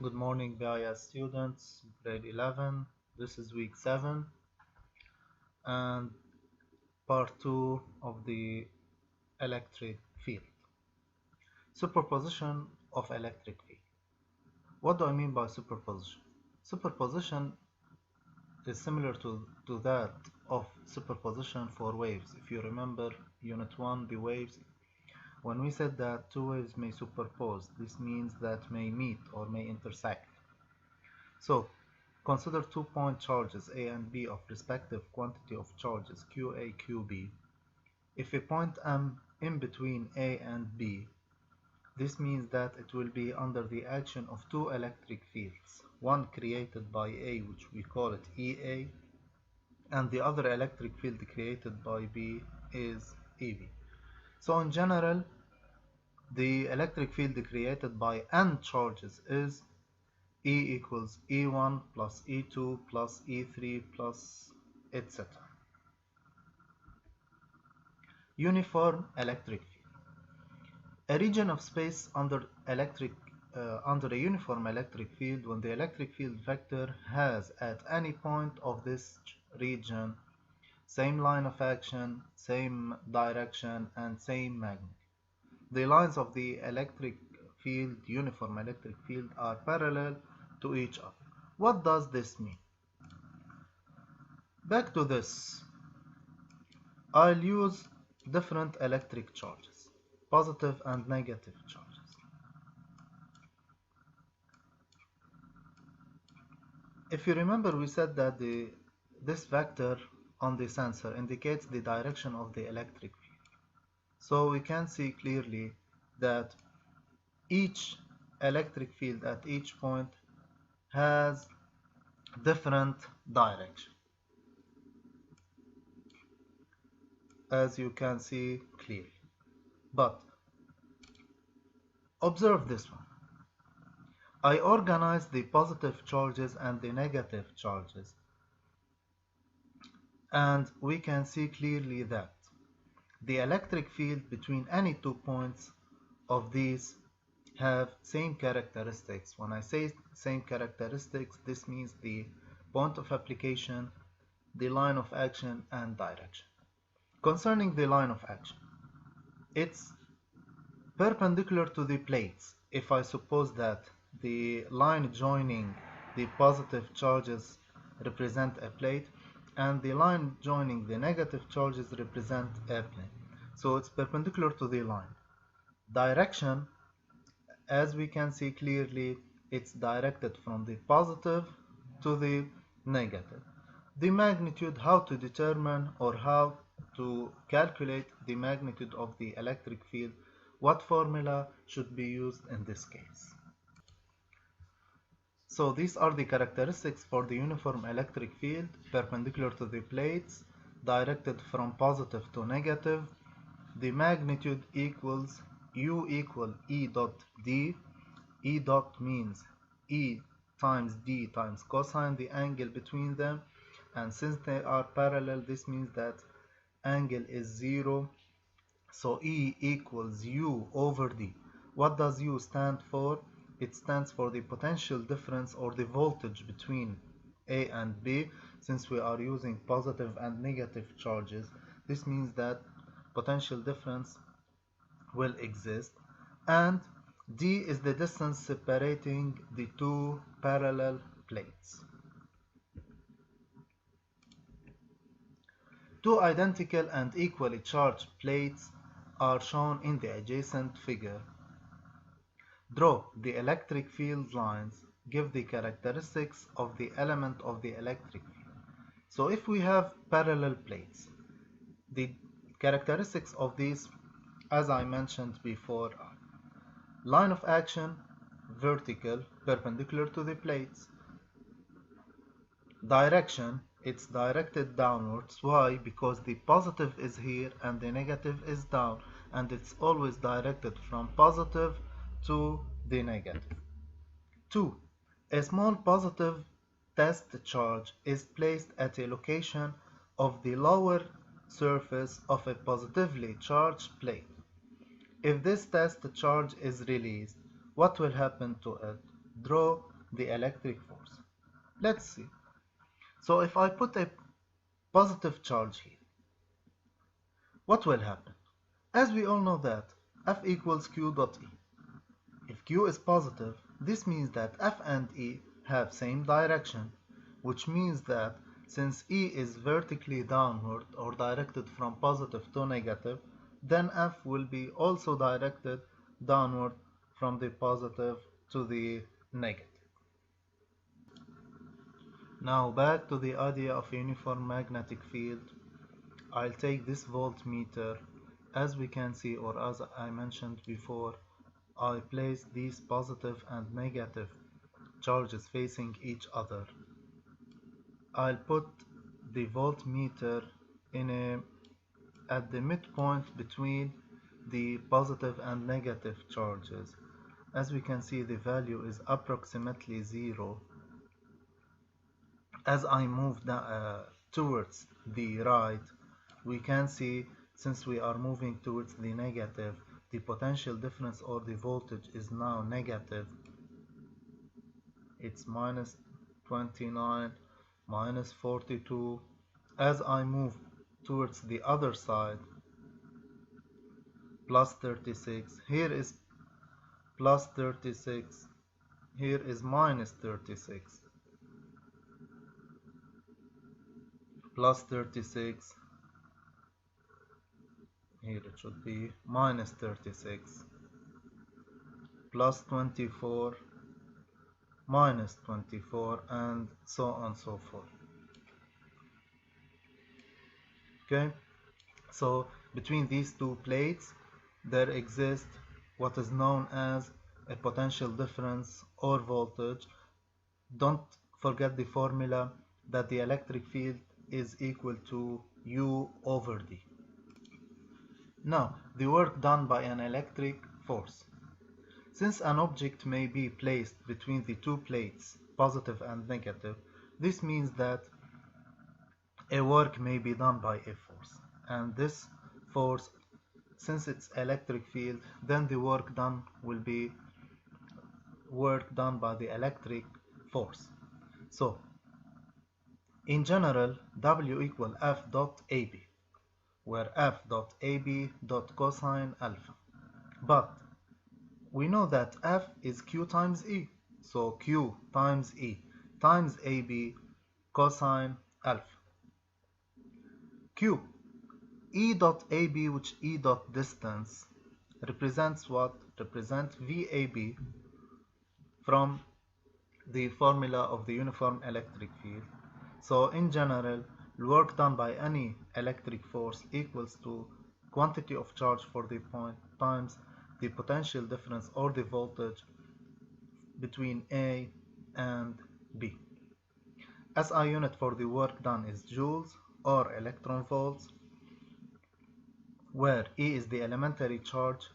Good morning, BIS students, grade 11. This is week 7 and part 2 of the electric field. Superposition of electric field. What do I mean by superposition? Superposition is similar to that of superposition for waves. If you remember Unit 1, the waves, when we said that two waves may superpose, this means that may meet or may intersect. So, consider 2-point charges A and B of respective quantity of charges QA, QB. If a point M in between A and B, this means that it will be under the action of two electric fields, one created by A, which we call it EA, and the other electric field created by B is EB. So in general, the electric field created by N charges is E equals E1 plus E2 plus E3 plus etc. Uniform electric field. A region of space under a uniform electric field when the electric field vector has at any point of this region same line of action, same direction, and same magnitude. The lines of the electric field, uniform electric field, are parallel to each other. What does this mean? Back to this. I'll use different electric charges, positive and negative charges. If you remember, we said that this vector on the sensor indicates the direction of the electric field. So we can see clearly that each electric field at each point has different direction, as you can see clearly. But observe this one. I organize the positive charges and the negative charges, and we can see clearly that the electric field between any 2 points of these have same characteristics. When I say same characteristics, this means the point of application, the line of action, and direction. Concerning the line of action, it's perpendicular to the plates. If I suppose that the line joining the positive charges represent a plate and the line joining the negative charges represent a plane, so it's perpendicular to the line. Direction, as we can see clearly, it's directed from the positive to the negative. The magnitude, how to determine or how to calculate the magnitude of the electric field, what formula should be used in this case. So these are the characteristics for the uniform electric field, perpendicular to the plates, directed from positive to negative. The magnitude equals U equal E dot D. E dot means E times D times cosine, the angle between them, and since they are parallel, this means that angle is 0. So E equals U over D. What does U stand for? It stands for the potential difference or the voltage between A and B. Since we are using positive and negative charges, this means that potential difference will exist, and D is the distance separating the two parallel plates. Two identical and equally charged plates are shown in the adjacent figure. Draw the electric field lines, give the characteristics of the element of the electric field. So if we have parallel plates, the characteristics of these, as I mentioned before, are line of action, vertical, perpendicular to the plates. Direction, it's directed downwards. Why? Because the positive is here and the negative is down, and it's always directed from positive to the negative. 2. A small positive test charge is placed at a location of the lower surface of a positively charged plate. If this test charge is released, what will happen to it? Draw the electric force. Let's see. So if I put a positive charge here, what will happen? As we all know that F equals Q dot E. If Q is positive, this means that F and E have same direction, which means that since E is vertically downward or directed from positive to negative, then F will be also directed downward from the positive to the negative. Now back to the idea of a uniform magnetic field. I'll take this voltmeter. As we can see, or as I mentioned before, I place these positive and negative charges facing each other. I'll put the voltmeter at the midpoint between the positive and negative charges. As we can see, the value is approximately 0. As I move towards the right, we can see, since we are moving towards the negative, the potential difference or the voltage is now negative. It's minus 29, minus 42. As I move towards the other side, plus 36. Here is plus 36. Here is minus 36. Plus 36. Here it should be minus 36. Plus 24. Minus 24, and so on and so forth. Okay, so between these two plates there exists what is known as a potential difference or voltage. Don't forget the formula that the electric field is equal to U over D. Now, the work done by an electric force. Since an object may be placed between the two plates, positive and negative, this means that a work may be done by a force. And this force, since it's electric field, then the work done will be work done by the electric force. So, in general, W equal F dot AB, where F dot AB dot cosine alpha. But we know that F is Q times E, so Q times E times AB cosine alpha. Q, E dot AB, which E dot distance, represents what? Represents VAB from the formula of the uniform electric field. So in general, work done by any electric force equals to quantity of charge for the point times the potential difference or the voltage between A and B. SI unit for the work done is joules or electron volts, where E is the elementary charge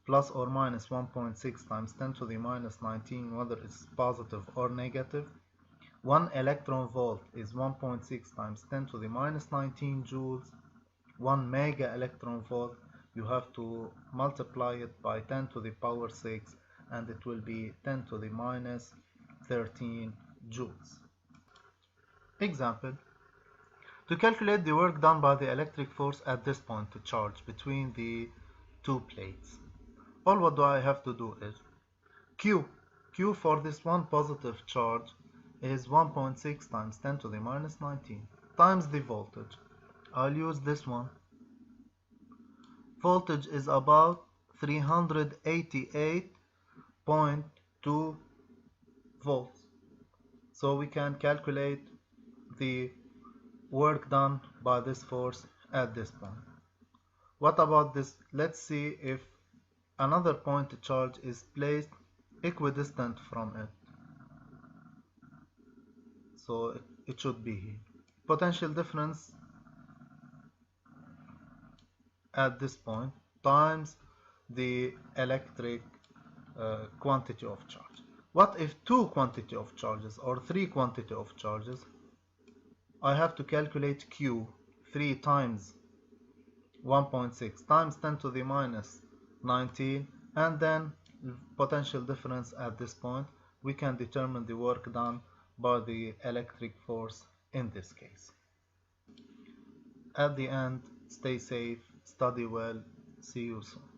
plus or minus 1.6 times 10 to the minus 19, whether it's positive or negative. 1 electron volt is 1.6 times 10 to the minus 19 joules. 1 mega electron volt, you have to multiply it by 10 to the power 6, and it will be 10 to the minus 13 joules. Example: to calculate the work done by the electric force at this point to charge between the two plates, all what do I have to do is Q for this one positive charge is 1.6 times 10 to the minus 19 times the voltage. I'll use this one. Voltage is about 388.2 volts. So we can calculate the work done by this force at this point. What about this? Let's see if another point charge is placed equidistant from it. So it should be here. Potential difference at this point times the electric quantity of charge. What if two quantity of charges or three quantity of charges? I have to calculate Q 3 times 1.6 times 10 to the minus 19, and then potential difference at this point, we can determine the work done by the electric force in this case. At the end, stay safe, study well, see you soon.